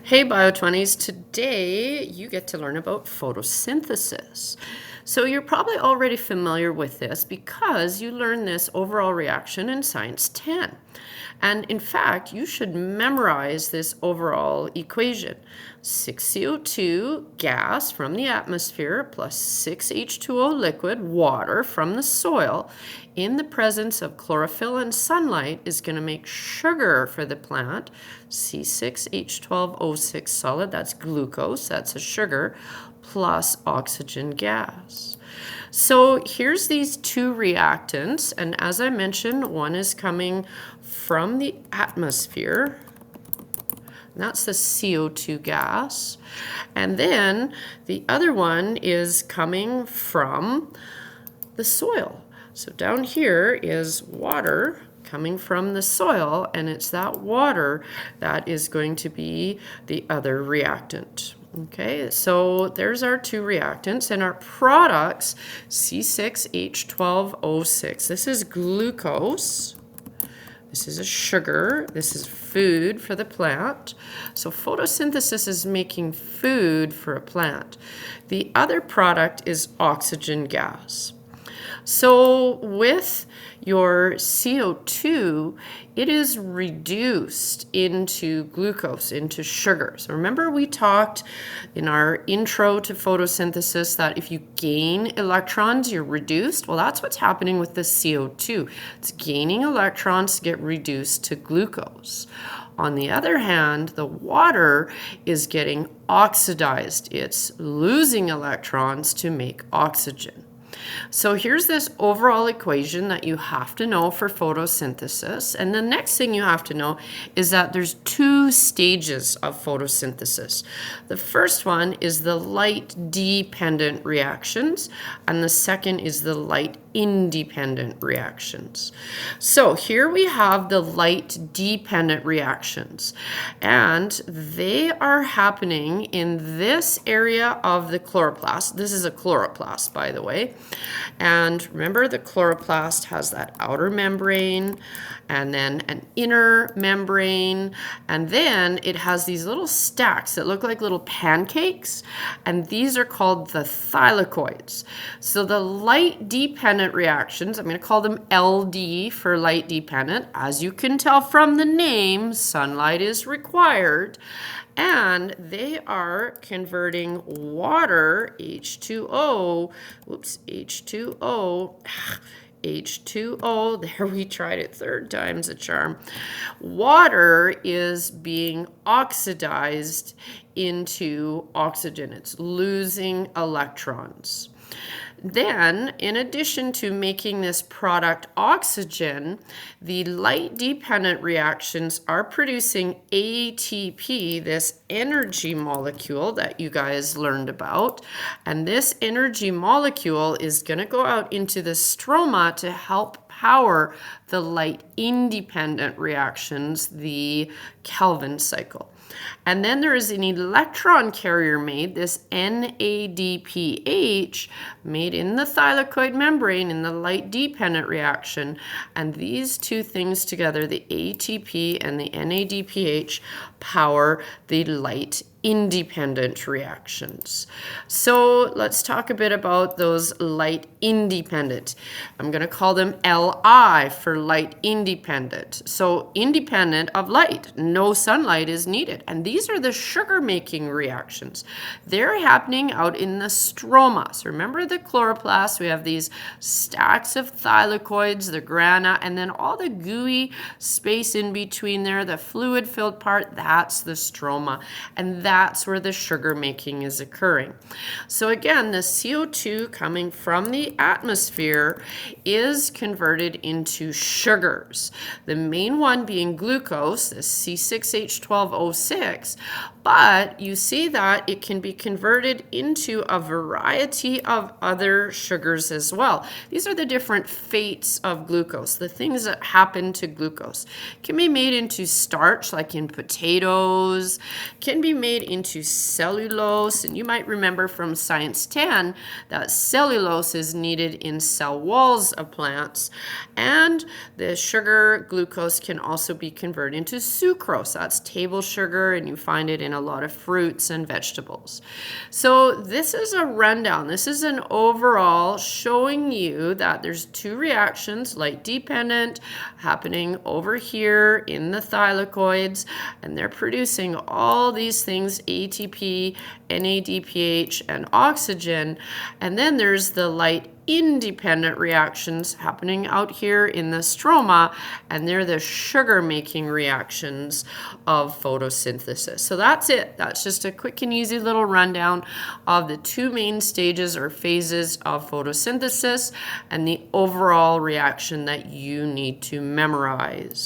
Hey Bio20s, today you get to learn about photosynthesis. So you're probably already familiar with this because you learned this overall reaction in Science 10. And in fact, you should memorize this overall equation. 6 CO2 gas from the atmosphere plus 6 H2O liquid water from the soil in the presence of chlorophyll and sunlight is going to make sugar for the plant, C6H12O6 solid, that's glucose, that's a sugar, plus oxygen gas. So here's these two reactants, and as I mentioned, one is coming from the atmosphere, and that's the CO2 gas, and then the other one is coming from the soil. So down here is water coming from the soil, and it's that water that is going to be the other reactant. Okay, so there's our two reactants and our products, C6H12O6. This is glucose. This is a sugar. This is food for the plant. So photosynthesis is making food for a plant. The other product is oxygen gas. So with your CO2, it is reduced into glucose, into sugar. So remember we talked in our intro to photosynthesis that if you gain electrons, you're reduced. Well, that's what's happening with the CO2. It's gaining electrons to get reduced to glucose. On the other hand, the water is getting oxidized. It's losing electrons to make oxygen. So here's this overall equation that you have to know for photosynthesis. And the next thing you have to know is that there's two stages of photosynthesis. The first one is the light-dependent reactions, and the second is the light-independent reactions. So here we have the light-dependent reactions, and they are happening in this area of the chloroplast. This is a chloroplast, by the way. And remember, the chloroplast has that outer membrane and then an inner membrane, and then it has these little stacks that look like little pancakes, and these are called the thylakoids. So the light-dependent reactions, I'm going to call them LD for light-dependent. As you can tell from the name, sunlight is required. And they are converting water, H2O, H2O, there we tried it, third time's a charm. Water is being oxidized into oxygen. It's losing electrons. Then, in addition to making this product oxygen, the light-dependent reactions are producing ATP, this energy molecule that you guys learned about. And this energy molecule is going to go out into the stroma to help power the light-independent reactions, the Kelvin cycle. And then there is an electron carrier made, this NADPH, made in the thylakoid membrane in the light-dependent reaction. And these two things together, the ATP and the NADPH, power the light-independent reactions. So let's talk a bit about those light-independent. I'm going to call them Li for light-independent. So independent of light, no sunlight is needed. And these are the sugar-making reactions. They're happening out in the stroma. So remember the chloroplast, we have these stacks of thylakoids, the grana, and then all the gooey space in between there, the fluid-filled part, that's the stroma. And that's where the sugar making is occurring. So again, the CO2 coming from the atmosphere is converted into sugars. The main one being glucose, the C6H12O6, but you see that it can be converted into a variety of other sugars as well. These are the different fates of glucose, the things that happen to glucose. It can be made into starch, like in potatoes, can be made into cellulose, and you might remember from Science 10 that cellulose is needed in cell walls of plants, and the sugar, glucose, can also be converted into sucrose. That's table sugar, and you find it in a lot of fruits and vegetables. So this is a rundown. This is an overall showing you that there's two reactions, light dependent, happening over here in the thylakoids, and they're producing all these things, ATP, NADPH, and oxygen. And then there's the light independent reactions happening out here in the stroma, and they're the sugar making reactions of photosynthesis. So that's it. That's just a quick and easy little rundown of the two main stages or phases of photosynthesis and the overall reaction that you need to memorize.